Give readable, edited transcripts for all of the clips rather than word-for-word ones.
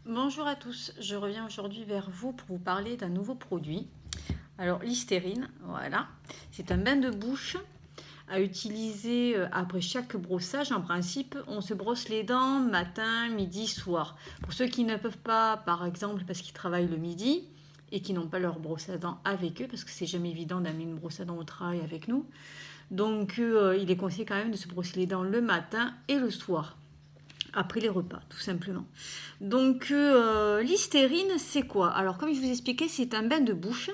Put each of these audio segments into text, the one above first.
Bonjour à tous, je reviens aujourd'hui vers vous pour vous parler d'un nouveau produit. Alors Listerine, voilà, c'est un bain de bouche à utiliser après chaque brossage. En principe, on se brosse les dents matin, midi, soir. Pour ceux qui ne peuvent pas, par exemple, parce qu'ils travaillent le midi et qui n'ont pas leur brosse à dents avec eux, parce que c'est jamais évident d'amener une brosse à dents au travail avec nous. Donc il est conseillé quand même de se brosser les dents le matin et le soir après les repas, tout simplement. Donc, l'hystérine, c'est quoi? Alors, comme je vous expliquais, c'est un bain de bouche.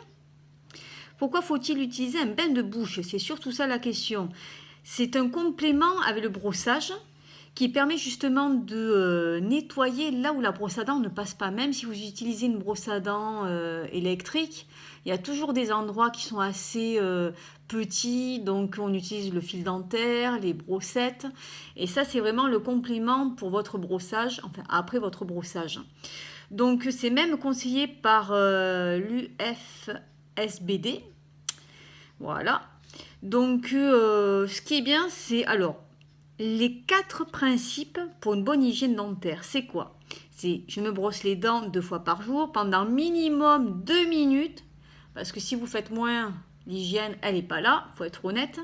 Pourquoi faut-il utiliser un bain de bouche? C'est surtout ça la question. C'est un complément avec le brossage qui permet justement de nettoyer là où la brosse à dents ne passe pas. Même si vous utilisez une brosse à dents électrique, il y a toujours des endroits qui sont assez petits, donc on utilise le fil dentaire, les brossettes, et ça c'est vraiment le complément pour votre brossage, enfin après votre brossage. Donc c'est même conseillé par l'UFSBD, voilà. Donc ce qui est bien, c'est alors les 4 principes pour une bonne hygiène dentaire, c'est quoi? C'est je me brosse les dents 2 fois par jour pendant minimum 2 minutes. Parce que si vous faites moins, l'hygiène, elle n'est pas là, il faut être honnête.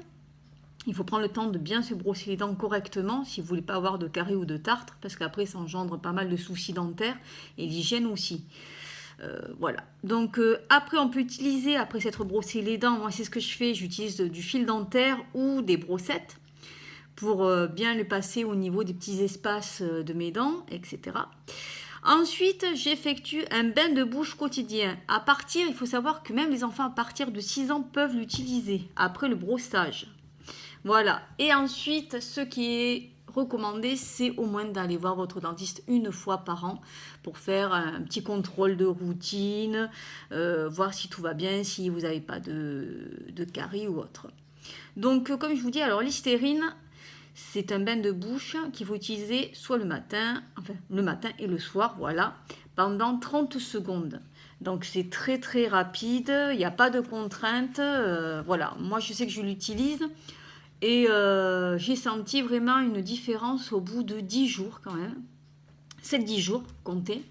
Il faut prendre le temps de bien se brosser les dents correctement si vous ne voulez pas avoir de caries ou de tartre, parce qu'après ça engendre pas mal de soucis dentaires et l'hygiène aussi. Voilà. Donc après on peut utiliser, après s'être brossé les dents, moi c'est ce que je fais, j'utilise du fil dentaire ou des brossettes pour bien le passer au niveau des petits espaces de mes dents, etc. Ensuite, j'effectue un bain de bouche quotidien. Il faut savoir que même les enfants à partir de 6 ans peuvent l'utiliser après le brossage. Voilà. Et ensuite, ce qui est recommandé, c'est au moins d'aller voir votre dentiste 1 fois par an pour faire un petit contrôle de routine, voir si tout va bien, si vous n'avez pas de caries ou autre. Donc, comme je vous dis, alors l'hystérine, c'est un bain de bouche qu'il faut utiliser soit le matin et le soir, voilà, pendant 30 secondes. Donc c'est très très rapide, il n'y a pas de contrainte, voilà. Moi je sais que je l'utilise et j'ai senti vraiment une différence au bout de 10 jours quand même. 7-10 jours, comptez.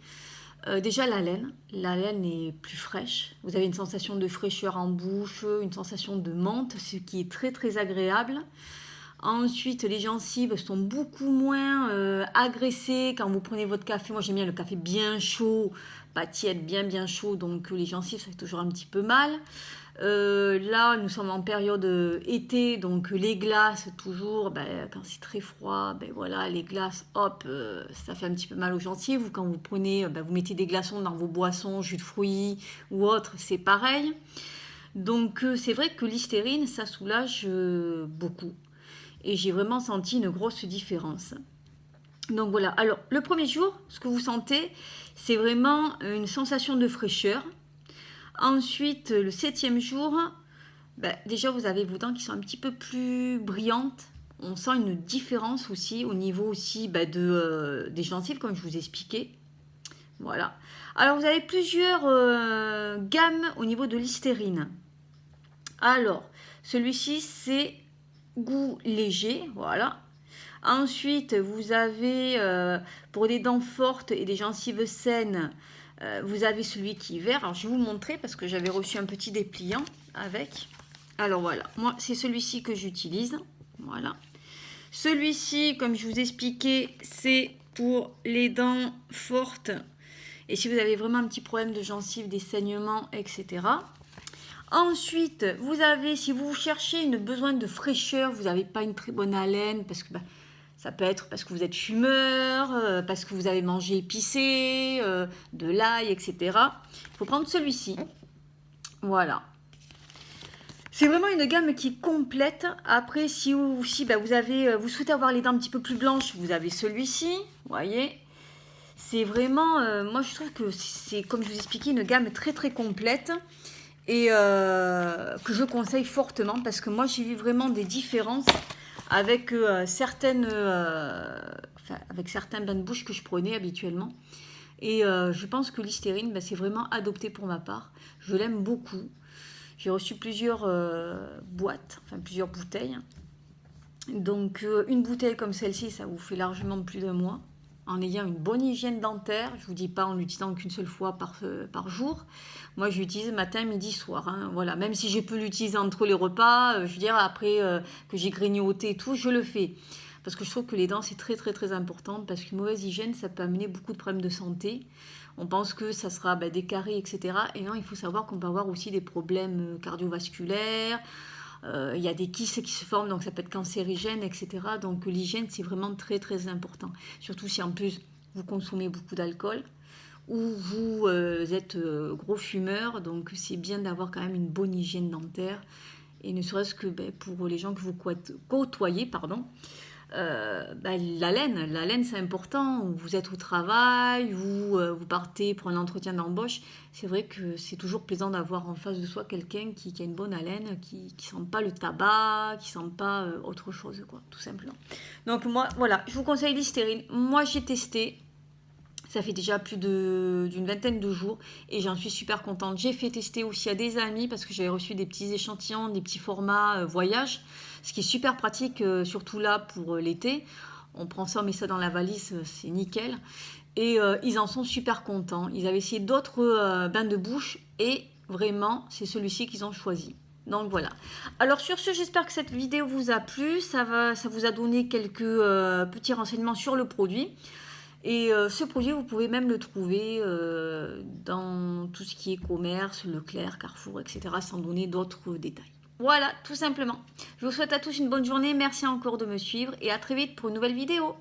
Déjà la laine est plus fraîche. Vous avez une sensation de fraîcheur en bouche, une sensation de menthe, ce qui est très très agréable. Ensuite, les gencives sont beaucoup moins agressées quand vous prenez votre café. Moi, j'aime bien le café bien chaud, pas tiède, bien bien chaud. Donc, les gencives, ça fait toujours un petit peu mal. Là, nous sommes en période été, donc les glaces, toujours, ben, quand c'est très froid, ben voilà, les glaces, hop, ça fait un petit peu mal aux gencives. Ou quand vous prenez, ben, vous mettez des glaçons dans vos boissons, jus de fruits ou autres, c'est pareil. Donc, c'est vrai que l'hystérine, ça soulage beaucoup et j'ai vraiment senti une grosse différence. Donc voilà, alors le premier jour, ce que vous sentez, c'est vraiment une sensation de fraîcheur. Ensuite, le 7e jour, ben, déjà vous avez vos dents qui sont un petit peu plus brillantes. On sent une différence aussi au niveau aussi ben, des gencives, comme je vous expliquais. Voilà. Alors vous avez plusieurs gammes au niveau de l'hystérine. Alors, celui-ci, c'est goût léger, voilà. Ensuite, vous avez, pour des dents fortes et des gencives saines, vous avez celui qui est vert. Alors, je vais vous montrer parce que j'avais reçu un petit dépliant avec. Alors, voilà. Moi, c'est celui-ci que j'utilise. Voilà. Celui-ci, comme je vous expliquais, c'est pour les dents fortes. Et si vous avez vraiment un petit problème de gencives, des saignements, etc. Ensuite, vous avez, si vous cherchez une besoin de fraîcheur, vous n'avez pas une très bonne haleine, parce que ça peut être parce que vous êtes fumeur, parce que vous avez mangé épicé, de l'ail, etc. Il faut prendre celui-ci. Voilà. C'est vraiment une gamme qui est complète. Après, si vous souhaitez avoir les dents un petit peu plus blanches, vous avez celui-ci. Vous voyez. C'est vraiment, moi je trouve que c'est, comme je vous expliquais, une gamme très très complète. Et que je conseille fortement parce que moi j'ai vu vraiment des différences avec avec certains bains de bouche que je prenais habituellement. Et je pense que l'hystérine, ben, c'est vraiment adopté pour ma part. Je l'aime beaucoup. J'ai reçu plusieurs boîtes, enfin plusieurs bouteilles. Donc une bouteille comme celle-ci, ça vous fait largement plus d'1 mois. en ayant une bonne hygiène dentaire. Je ne vous dis pas en l'utilisant qu'une seule fois par jour. Moi, je l'utilise matin, midi, soir. Hein. Voilà. Même si je peux l'utiliser entre les repas, je veux dire, après que j'ai grignoté et tout, je le fais. Parce que je trouve que les dents, c'est très très très important. Parce qu'une mauvaise hygiène, ça peut amener beaucoup de problèmes de santé. On pense que ça sera des caries, etc. Et non, il faut savoir qu'on peut avoir aussi des problèmes cardiovasculaires. Il y a des kystes qui se forment, donc ça peut être cancérigène, etc. Donc l'hygiène, c'est vraiment très très important. Surtout si en plus vous consommez beaucoup d'alcool ou vous êtes gros fumeur. Donc c'est bien d'avoir quand même une bonne hygiène dentaire. Et ne serait-ce que pour les gens que vous côtoyez, pardon, la laine c'est important. Vous êtes au travail, vous partez pour un entretien d'embauche. C'est vrai que c'est toujours plaisant d'avoir en face de soi quelqu'un qui a une bonne haleine, qui sent pas le tabac, qui sent pas autre chose, quoi, tout simplement. Donc moi, voilà, je vous conseille Listerine. Moi, j'ai testé. Ça fait déjà plus d'une vingtaine de jours et j'en suis super contente. J'ai fait tester aussi à des amis parce que j'avais reçu des petits échantillons, des petits formats voyage, ce qui est super pratique, surtout là pour l'été. On prend ça, on met ça dans la valise, c'est nickel. Et ils en sont super contents. Ils avaient essayé d'autres bains de bouche et vraiment, c'est celui-ci qu'ils ont choisi. Donc voilà. Alors sur ce, j'espère que cette vidéo vous a plu. Ça vous a donné quelques petits renseignements sur le produit. Et ce produit, vous pouvez même le trouver dans tout ce qui est commerce, Leclerc, Carrefour, etc., sans donner d'autres détails. Voilà, tout simplement. Je vous souhaite à tous une bonne journée. Merci encore de me suivre et à très vite pour une nouvelle vidéo.